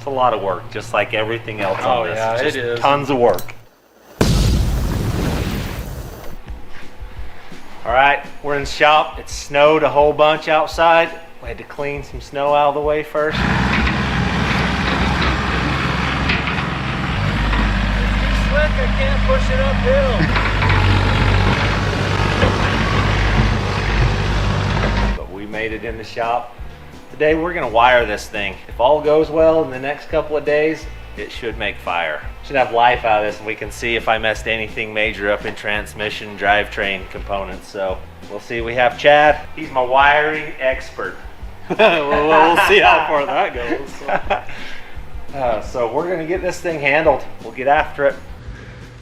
a lot of work, just like everything else on this. Yeah, just it is. Tons of work. All right, we're in the shop. It snowed a whole bunch outside. We had to clean some snow out of the way first. Slick, I can't push it uphill. But we made it in the shop. Today we're gonna wire this thing. If all goes well in the next couple of days, it should make fire. Should have life out of this, and we can see if I messed anything major up in transmission, drivetrain components. So we'll see. We have Chad. He's my wiring expert. We'll see how far that goes. So we're gonna get this thing handled. We'll get after it.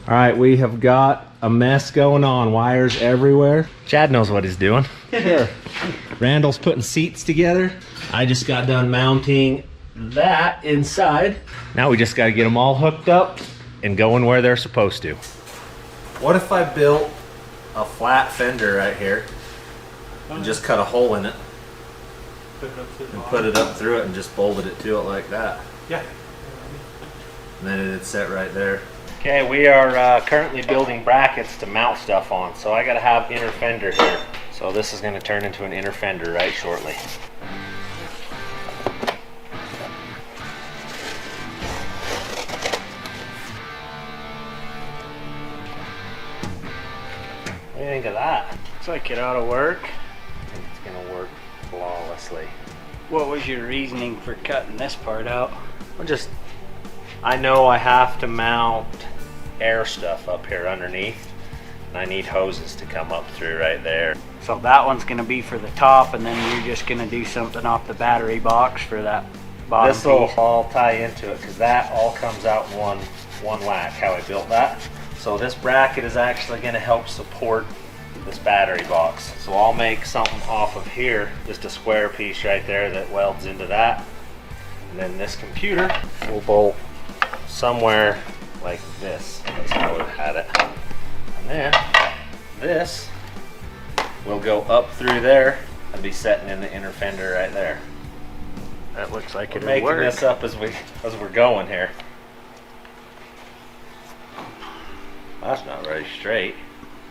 All right, we have got a mess going on. Wires everywhere. Chad knows what he's doing. Sure. Randall's putting seats together. I just got done mounting that inside. Now we just got to get them all hooked up and going where they're supposed to. What if I built a flat fender right here and just cut a hole in it and put it up through it and just bolted it to it like that? Yeah. And then it'd set right there. Okay, we are currently building brackets to mount stuff on, so I gotta have inner fender here. So this is gonna turn into an inner fender right shortly. What do you think of that? Looks like it ought to work. I think it's gonna work flawlessly. What was your reasoning for cutting this part out? Well, I know I have to mount air stuff up here underneath, and I need hoses to come up through right there. So that one's going to be for the top, and then you're just going to do something off the battery box for that bottom This will piece. all tie into it because that all comes out in one whack, how I built that. So this bracket is actually going to help support this battery box. So I'll make something off of here, just a square piece right there that welds into that. And then this computer will bolt somewhere like this. That's how I had it. And then this will go up through there and be setting in the inner fender right there. That looks like it'll Making work. this up as we're going here. That's not very straight.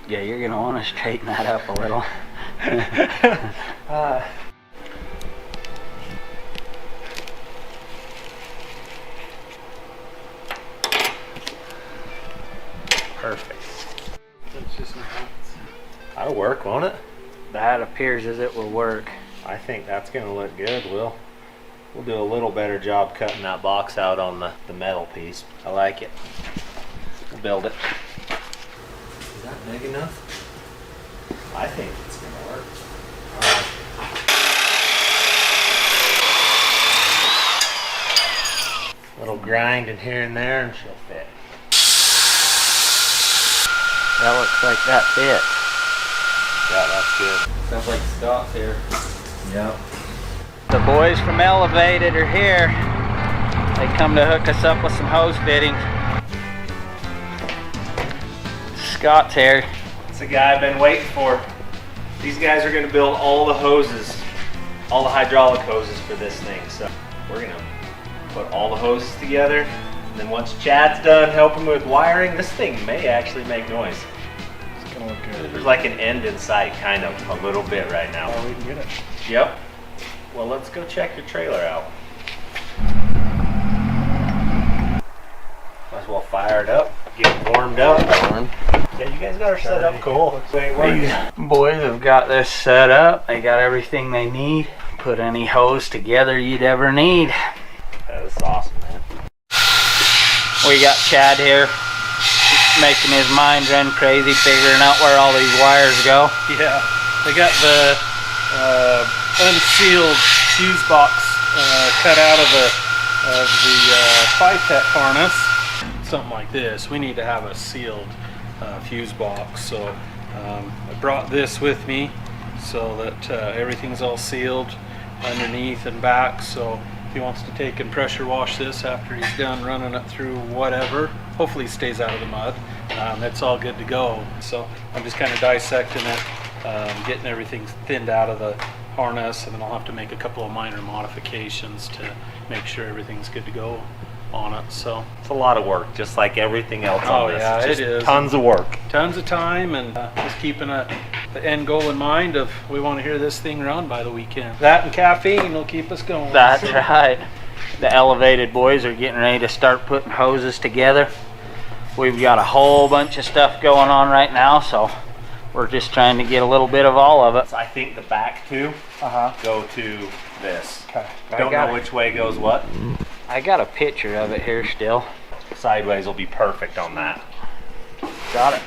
Yeah, you're going to want to straighten that up a little. Perfect. That'll work, won't it? That appears as it will work. I think that's gonna look good. We'll do a little better job cutting that box out on the metal piece. I like it. We'll build it. Is that big enough? I think it's gonna work. Little grind in here and there and she'll fit. That looks like that fit. Yeah, that's good. Sounds like Scott's here. Yep. The boys from Elevated are here. They come to hook us up with some hose fittings. Scott's here. It's the guy I've been waiting for. These guys are gonna build all the hoses, all the hydraulic hoses for this thing. So we're gonna put all the hoses together. And then once Chad's done helping with wiring, this thing may actually make noise. It's gonna look good. There's like an end in sight, kind of, a little bit right now. Oh, we can get it. Yep. Well, let's go check your trailer out. Might as well fire it up, get it warmed up. Yeah, you guys got her set up cool. These boys have got this set up. They got everything they need. Put any hose together you'd ever need. That is awesome, man. We got Chad here making his mind run crazy figuring out where all these wires go. Yeah, they got the unsealed fuse box cut out of the 5-pet harness. Something like this. We need to have a sealed fuse box. So I brought this with me so that everything's all sealed underneath and back. So if he wants to take and pressure wash this after he's done running it through whatever, hopefully he stays out of the mud. It's all good to go. So I'm just kind of dissecting it, getting everything thinned out of the harness, and then I'll have to make a couple of minor modifications to make sure everything's good to go on it. So it's a lot of work, just like everything else on this. Yeah, Just it is. tons of work. Tons of time, and just keeping the end goal in mind of we want to hear this thing run by the weekend. That and caffeine will keep us going. That's right. The elevated boys are getting ready to start putting hoses together. We've got a whole bunch of stuff going on right now, so we're just trying to get a little bit of all of it. So I think the back two go to this. Okay. Don't know which way goes what. I got a picture of it here still. Sideways will be perfect on that. Got it.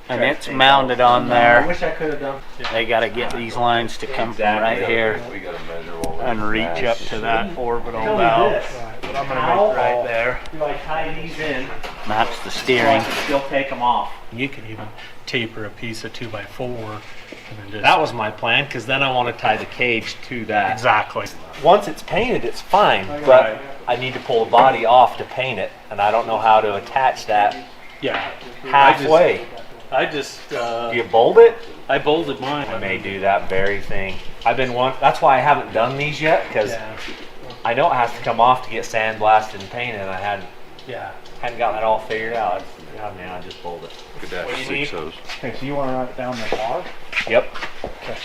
And it's mounted on I there. wish I could have done. They got to get these lines to come from right here We gotta measure all that. and reach up to that orbital Tell me valve. this. But I'm gonna How make right there. Do I tie these in? That's the So I steering. can still take them off. You can even taper a piece of 2x4 and then just That was my plan, because then I want to tie the cage to that. exactly. Once it's painted, it's fine, Right. but I need to pull the body off to paint it, and I don't know how to attach that Yeah. halfway. I just Do you bolt it? I bolted mine. I may do that very thing. That's why I haven't done these yet, because Yeah. I know it has to come off to get sandblasted and painted, and I hadn't gotten that all figured out. Man, I just bolted it. Look at What do that, you need? 6 hose. Okay, so you want to run it down the bar? Yep. Okay.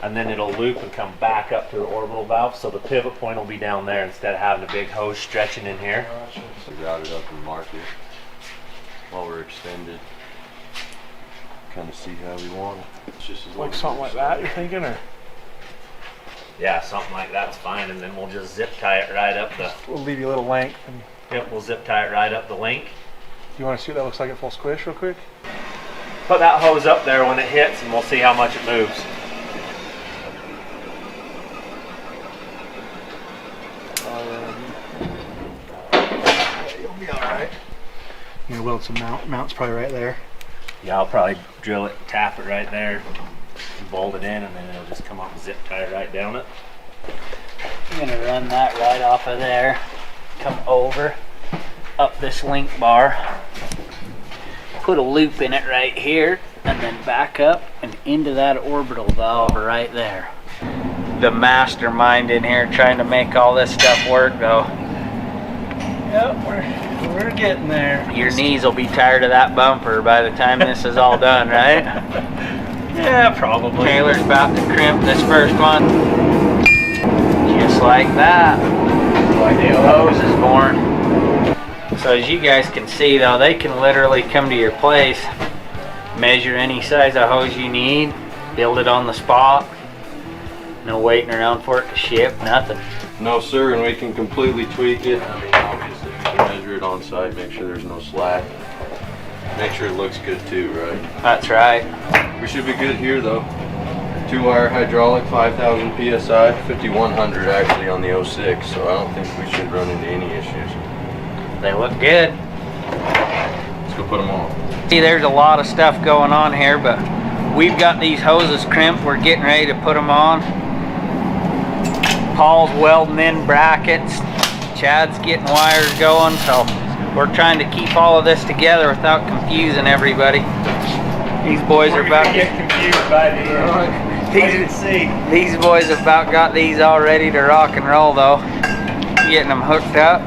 And then it'll loop and come back up to the orbital valve, so the pivot point will be down there instead of having a big hose stretching in here. We routed up and mark it while we're extended. Kind of see how we want it. It's just as long Like as something it's- like that, you're thinking, or Yeah, something like that's fine, and then we'll just zip tie it right up the. we'll leave you a little length. And Yep, we'll zip tie it right up the link. you want to see what that looks like at full squish, real quick? Put that hose up there when it hits, and we'll see how much it moves. You'll be all right. You're gonna weld some mounts probably right there. Yeah, I'll probably drill it, tap it right there, and bolt it in, and then it'll just come up and zip tie it right down it. I'm gonna run that right off of there, come over, up this link bar, put a loop in it right here, and then back up and into that orbital valve right there. The mastermind in here trying to make all this stuff work though. Yep, we're getting there. Your knees will be tired of that bumper by the time this is all done, right? Yeah, probably. Taylor's about to crimp this first one. Just like that. New hose is born. So as you guys can see though, they can literally come to your place, measure any size of hose you need, build it on the spot. No waiting around for it to ship, nothing. No sir, and we can completely tweak it. I mean, obviously we can measure it on site, make sure there's no slack. Make sure it looks good too, right? That's right. We should be good here though. 2-wire hydraulic, 5,000 PSI, 5,100 actually on the 06, so I don't think we should run into any issues. They look good. Let's go put them on. See, there's a lot of stuff going on here, but we've got these hoses crimped. We're getting ready to put them on. Paul's welding in brackets. Chad's getting wires going, so we're trying to keep all of this together without confusing everybody. These boys are about to get confused by the These boys have about got these all ready to rock and roll though. Getting them hooked up.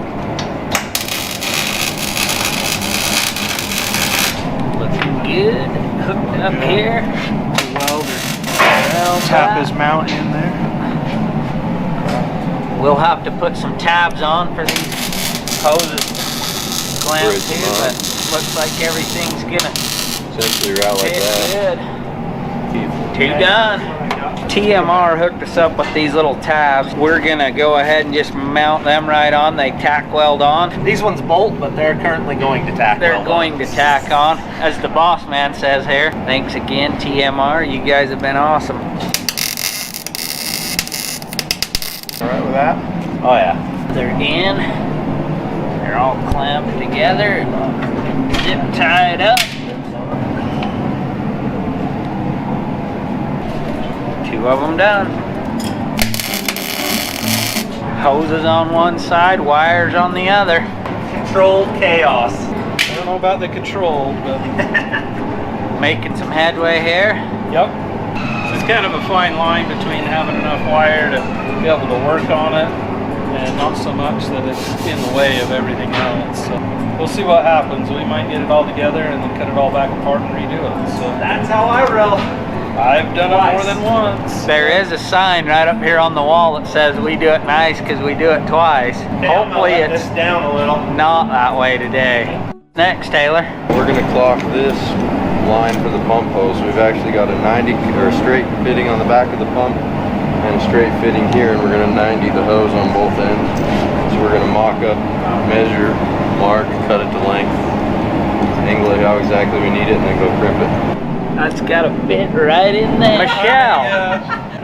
Looking good. Hooked up here. Tap his mount in there. We'll have to put some tabs on for these hoses clamps here, but looks like everything's gonna Essentially route like fit that. good. Two done. TMR hooked us up with these little tabs. We're gonna go ahead and just mount them right on. They tack weld on. These ones bolt, but they're currently going to tack They're weld going on. to tack on, as the boss man says here. Thanks again, TMR. You guys have been awesome. All right with that? Oh yeah. They're in. They're all clamped together. Zip tied up. Two of them done. Hoses on one side, wires on the other. Controlled chaos. I don't know about the control, but Making some headway here. yep. kind of a fine line between having enough wire to be able to work on it and not so much that it's in the way of everything else. So we'll see what happens. We might get it all together and then cut it all back apart and redo it. So That's how I roll. I've done it more than once. There is a sign right up here on the wall that says we do it nice because we do it twice. Hopefully it's down a little. not that way today. Next, Taylor. We're gonna clock this line for the pump hose. We've actually got a 90 or straight fitting on the back of the pump and a straight fitting here, and we're gonna 90 the hose on both ends. So we're gonna mock up, measure, mark, cut it to length, angle it how exactly we need it, and then go crimp it. That's got to fit right in there. Michelle,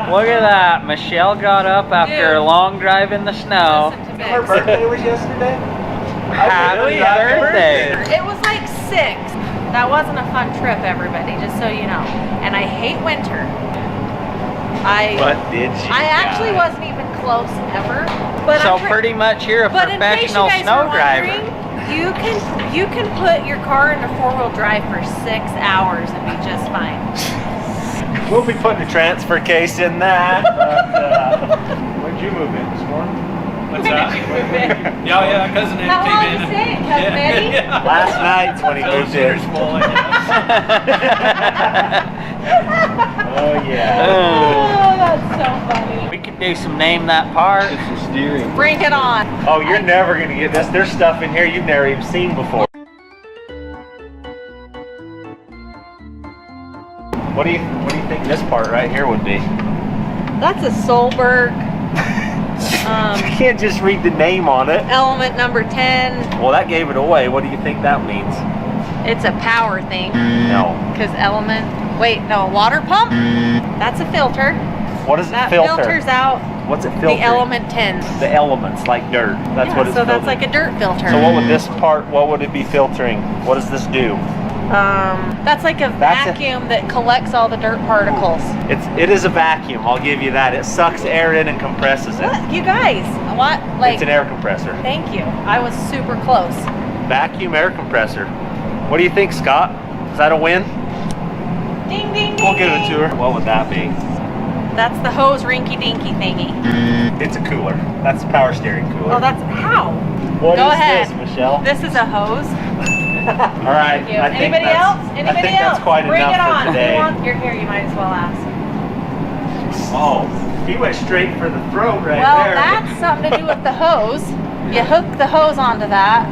look at that. Michelle got up after a long drive in the snow. Her birthday was yesterday? Happy birthday. It was like 6. That wasn't a fun trip, everybody, just so you know. And I hate winter. What did you I actually wasn't even close ever. But So pretty much you're a but in case you professional guys snow were driver. wondering, you can put your car into 4-wheel drive for 6 hours and be just fine. We'll be putting a transfer case in that. Where'd you move in this morning? What's that? Yeah, cousin Eddie How came long in. you staying, cousin Eddie? Last night's when he moved in. Oh yeah. Oh, that's so funny. We could do some name that part. It's the steering. Bring it on. Oh, you're never gonna get this. There's stuff in here you've never even seen before. What do you think this part right here would be? That's a Solberg. You can't just read the name on it. Element number 10. Well, that gave it away. What do you think that means? It's a power thing. No. Because element, wait, no, water pump? That's a filter. What does it That filter? filters out What's it filtering? the element 10s. The elements, like dirt. That's Yeah, what it's so that's filtering. like a dirt filter. So what would this part, what would it be filtering? What does this do? That's like a That's a- vacuum that collects all the dirt particles. It is a vacuum, I'll give you that. It sucks air in and compresses it. What? You guys, what? Like, It's an air compressor. thank you. I was super close. Vacuum air compressor. What do you think, Scott? Is that a win? Ding, ding, ding. We'll give it to her. What would that be? That's the hose rinky dinky thingy. It's a cooler. That's a power steering cooler. Oh, that's how? What Go is ahead. this, Michelle? This is a hose. All right. Thank you. I think Anybody that's- else? Anybody I think else? that's quite Bring enough it on. for today. Who wants- You're here. You might as well ask. Oh, he went straight for the throat right Well, there. that's something to do with the hose. You hook the hose onto that,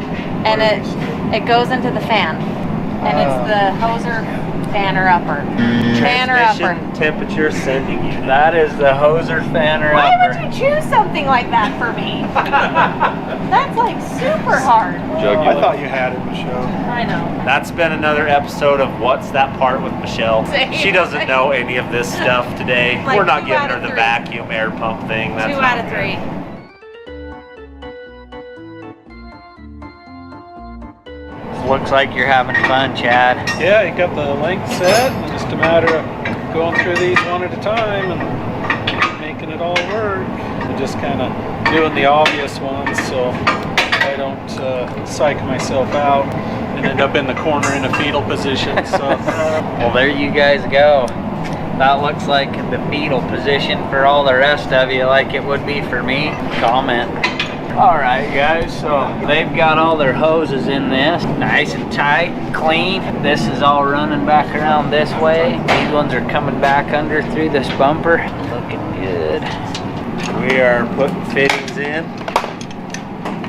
and it goes into the fan, and it's the hoser fanner upper. Fanner upper. Transmission temperature sending unit. That is the hoser fanner Why upper. would you choose something like that for me? That's like super hard. Jugular. I thought you had it, Michelle. I know. That's been another episode of What's That Part with Michelle. Same. She doesn't know any of this stuff today. Like We're not 2 giving out her of the 3. vacuum air pump thing. That's 2 not out of good. 3. Looks like you're having fun, Chad. Yeah, you got the length set, and just a matter of going through these one at a time and making it all work. And just kind of doing the obvious ones so I don't psych myself out and end up in the corner in a fetal position. So Well, there you guys go. That looks like the fetal position for all the rest of you, like it would be for me. Comment. All right, guys, so they've got all their hoses in this, nice and tight, clean. This is all running back around this way. These ones are coming back under through this bumper. Looking good. We are putting fittings in.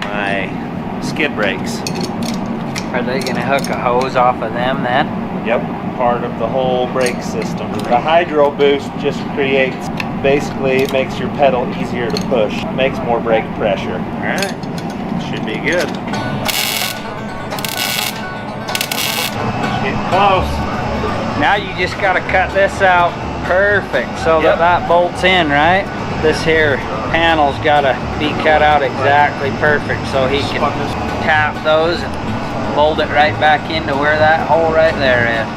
My skid brakes. Are they gonna hook a hose off of them then? Yep, part of the whole brake system. The hydro boost just creates, basically it makes your pedal easier to push. Makes more brake pressure. Alright, should be good. Getting close. Now you just gotta cut this out perfect so Yep. that bolts in, right? This here panel's gotta be cut out exactly perfect so he can tap those and mold it right back into where that hole right there is.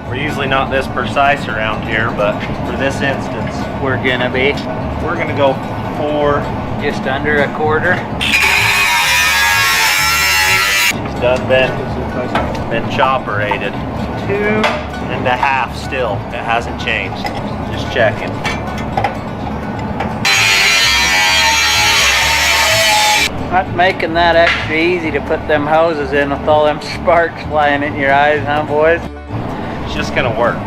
We're usually not this precise around here, but for this instance, We're gonna be we're gonna go 4. just under a quarter. She's done been chopperated. 2.5 still. It hasn't changed. Just checking. Not making that extra easy to put them hoses in with all them sparks flying in your eyes, huh, boys? It's just gonna work.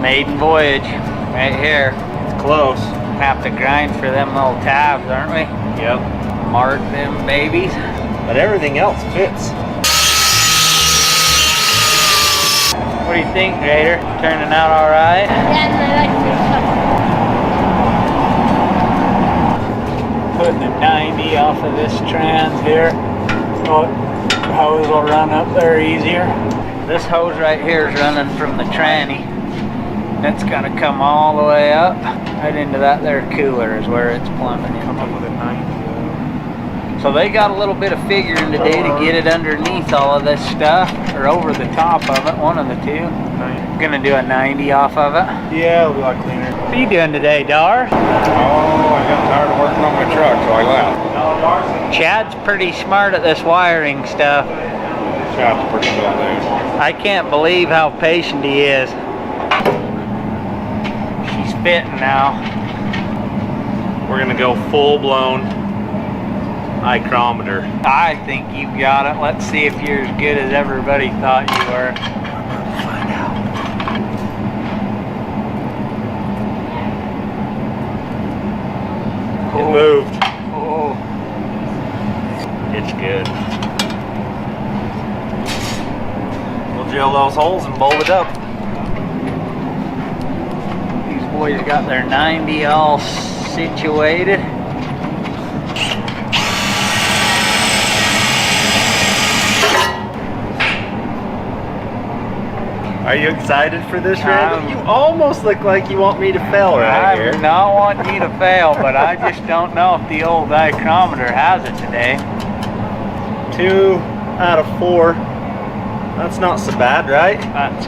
Maiden voyage, right here. It's close. Have to grind for them little tabs, aren't we? Yep. Mark them babies. But everything else fits. What do you think, Gator? Turning out all right? Yeah, I like Putting a 90 off of this trans here. Oh, the hose will run up there easier. This hose right here is running from the tranny. It's gonna come all the way up, right into that there cooler is where it's plumbing in. Come up with a 90. So they got a little bit of figuring to do to get it underneath all of this stuff, or over the top of it, one of the two. Gonna do a 90 off of it. Yeah, it'll be a lot cleaner. What are you doing today, Dar? Oh, I got tired of working on my truck, so I left. Chad's pretty smart at this wiring stuff. Chad's pretty good, dude. I can't believe how patient he is. She's fitting now. We're gonna go full-blown micrometer. I think you've got it. Let's see if you're as good as everybody thought you were. Find out. It moved. Oh, It's good. We'll drill those holes and bolt it up. these boys got their 90 all situated. Are you excited for this, Randall? You almost look like you want me to fail right here. I do not want you to fail, but I just don't know if the old dichrometer has it today. 2 out of 4. That's not so bad, right? That's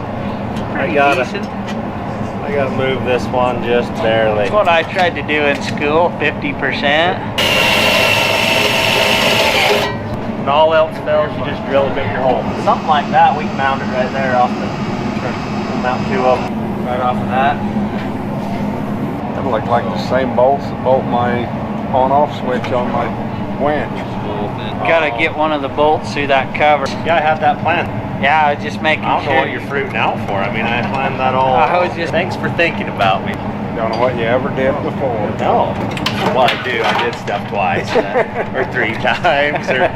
pretty decent. I gotta move this one just barely. That's what I tried to do in school, 50%. When all else fails, you just drill a bigger hole. Something like that, we can mount it right there off the, mount 2 of them right off of that. That look like the same bolts that bolt my on-off switch on my winch. Gotta get one of the bolts through that cover. You gotta have that plan. Yeah, I was just making I don't sure. know what you're fruiting out for. I mean, I planned that all. I was just. Thanks for thinking about me. Don't know what you ever did before. No. Well, I do. I did stuff twice or 3 times. Or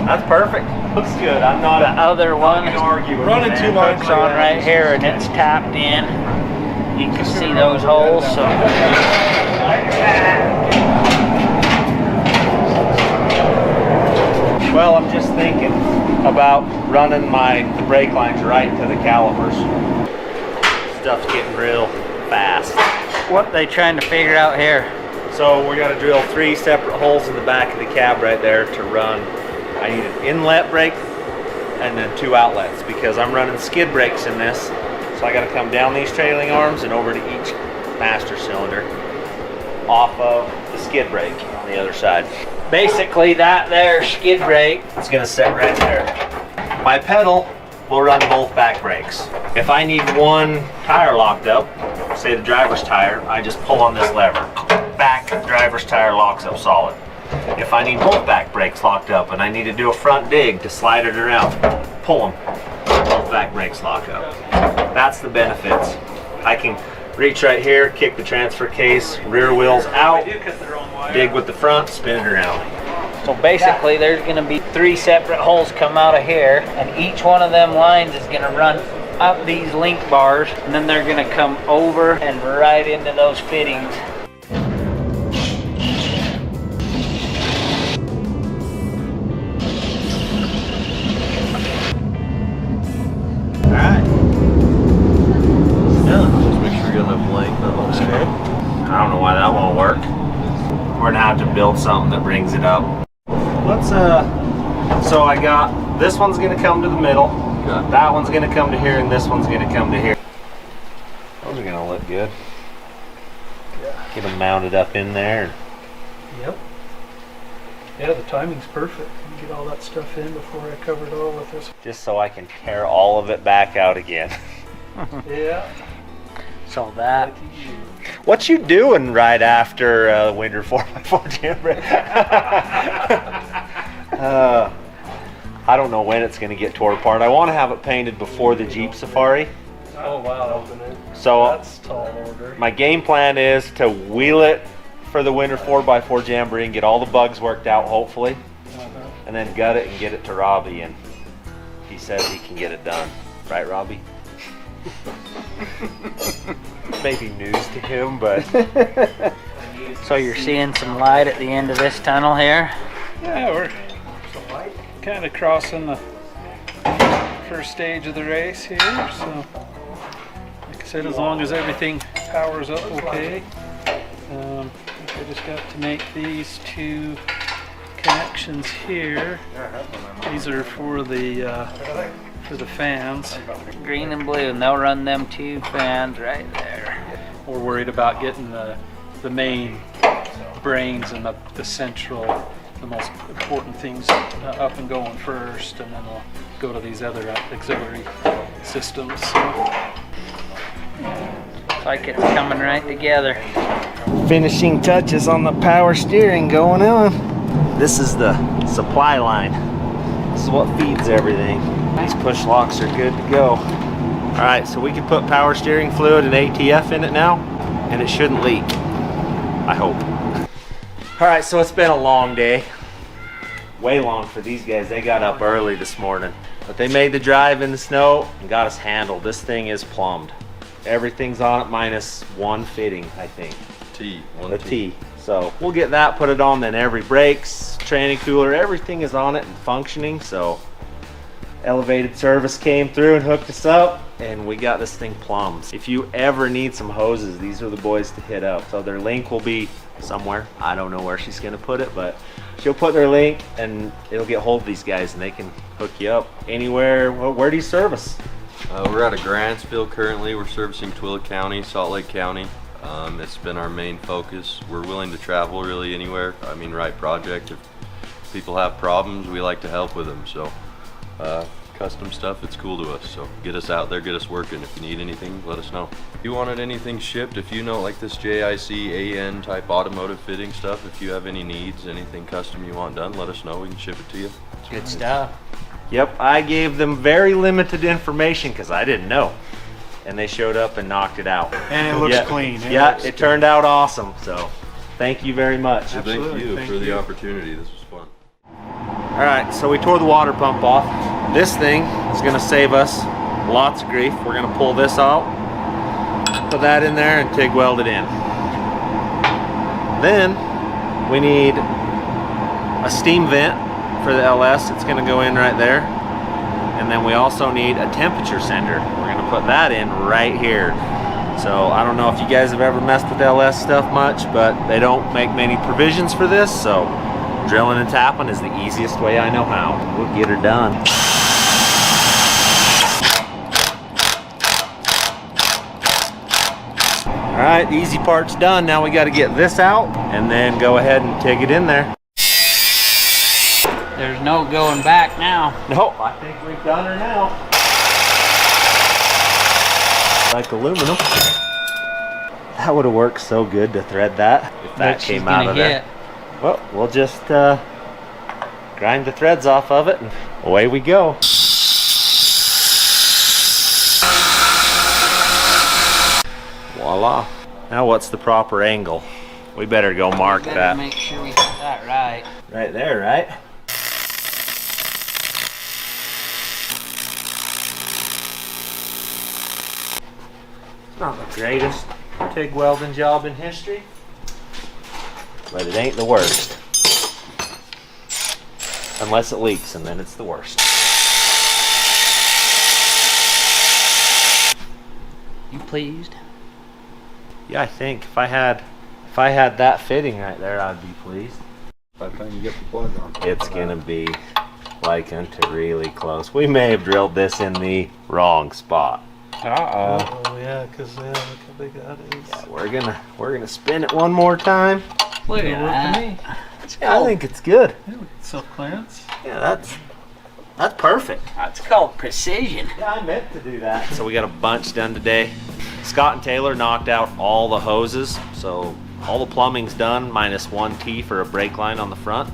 that's perfect. Looks good. I'm not The other one gonna argue with Running you, two man. lines is on right here, and it's tapped in. You can see those holes. So. Well, I'm just thinking about running the brake lines right to the calipers. Stuff's getting real fast. What are they trying to figure out here? So we're gonna drill 3 separate holes in the back of the cab right there to run. I need an inlet brake and then 2 outlets because I'm running skid brakes in this. So I gotta come down these trailing arms and over to each master cylinder off of the skid brake on the other side. Basically, that there skid brake. It's gonna sit right there. My pedal will run both back brakes. If I need one tire locked up, say the driver's tire, I just pull on this lever. Back driver's tire locks up solid. If I need both back brakes locked up and I need to do a front dig to slide it around, pull them, both back brakes lock up. That's the benefits. I can reach right here, kick the transfer case, rear wheels out, dig with the front, spin it around. So basically, there's going to be 3 separate holes come out of here, and each one of them lines is going to run up these link bars, and then they're going to come over and right into those fittings. Alright. Just make sure you got enough length. That looks good. I don't know why that won't work. We're gonna have to build something that brings it up. Let's so I got, this one's gonna come to the middle, that one's gonna come to here, and this one's gonna come to here. Those are gonna look good. Get them mounted up in there. Yep. Yeah, the timing's perfect. Get all that stuff in before I cover it all with this. Just so I can tear all of it back out again. Yeah. So that. What you doing right after winter 4x4 Jamboree? I don't know when it's going to get tore apart. I want to have it painted before the Jeep Safari. Oh wow. So That's tall order. my game plan is to wheel it for the winter 4x4 Jamboree and get all the bugs worked out, hopefully, and then gut it and get it to Robbie, and he says he can get it done. Right, Robbie? Maybe news to him, but... So you're seeing some light at the end of this tunnel here? Yeah, we're kind of crossing the first stage of the race here, so like I said, as long as everything powers up okay. I just got to make these 2 connections here. These are for the fans. Green and blue, and they'll run them 2 fans right there. We're worried about getting the main brains and the central, the most important things up and going first, and then we'll go to these other auxiliary systems. So. Looks like it's coming right together. Finishing touches on the power steering going on. This is the supply line. This is what feeds everything. These push locks are good to go. All right, so we can put power steering fluid and ATF in it now, and it shouldn't leak, I hope. All right, so it's been a long day. Way long for these guys. They got up early this morning, but they made the drive in the snow and got us handled. This thing is plumbed. Everything's on it minus 1 fitting, I think. The T. So we'll get that, put it on, then every brakes, tranny cooler, everything is on it and functioning. So elevated service came through and hooked us up, and we got this thing plumbed. If you ever need some hoses, these are the boys to hit up. So their link will be somewhere. I don't know where she's gonna put it, but she'll put their link and it'll get hold of these guys and they can hook you up anywhere. Well, where do you service? We're out of Grantsville currently. We're servicing Twilla County, Salt Lake County. It's been our main focus. We're willing to travel really anywhere. I mean, right project. If people have problems, we like to help with them. So custom stuff, it's cool to us. So get us out there, get us working. If you need anything, let us know. If you wanted anything shipped, if you know like this JIC, AN type automotive fitting stuff, if you have any needs, anything custom you want done, let us know. We can ship it to you. Good stuff. Yep, I gave them very limited information because I didn't know. And they showed up and knocked it out. And it looks clean. It turned out awesome. So thank you very much. Well, thank you for the opportunity. This was fun. All right, so we tore the water pump off. This thing is going to save us lots of grief. We're going to pull this out, put that in there, and TIG weld it in. Then we need a steam vent for the LS. It's going to go in right there. And then we also need a temperature sender. We're going to put that in right here. So I don't know if you guys have ever messed with LS stuff much, but they don't make many provisions for this. So drilling and tapping is the easiest way I know how. We'll get her done. All right, the easy part's done. Now we got to get this out and then go ahead and TIG it in there. There's no going back now. Nope, I think we've done her now. Like aluminum. That would have worked so good to thread that if that came out of there. Well, we'll just grind the threads off of it and away we go. Voila. Now what's the proper angle? We better go mark that. Make sure we get that right. Right there, right? Not the greatest TIG welding job in history, but it ain't the worst. Unless it leaks, and then it's the worst. You pleased? Yeah, I think if I had that fitting right there, I'd be pleased. By the time you get the plug on, It's gonna be like unto really close. We may have drilled this in the wrong spot. Oh yeah, because look how big that is. Yeah, we're gonna spin it one more time. Look at that. I think it's good. Self-clearance. Yeah, that's perfect. That's called precision. Yeah, I meant to do that. So we got a bunch done today. Scott and Taylor knocked out all the hoses, so all the plumbing's done minus one T for a brake line on the front.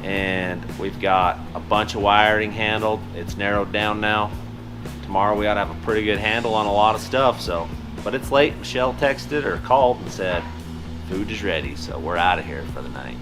And we've got a bunch of wiring handled. It's narrowed down now. Tomorrow we ought to have a pretty good handle on a lot of stuff. So, but it's late. Michelle texted or called and said food is ready, so we're out of here for the night.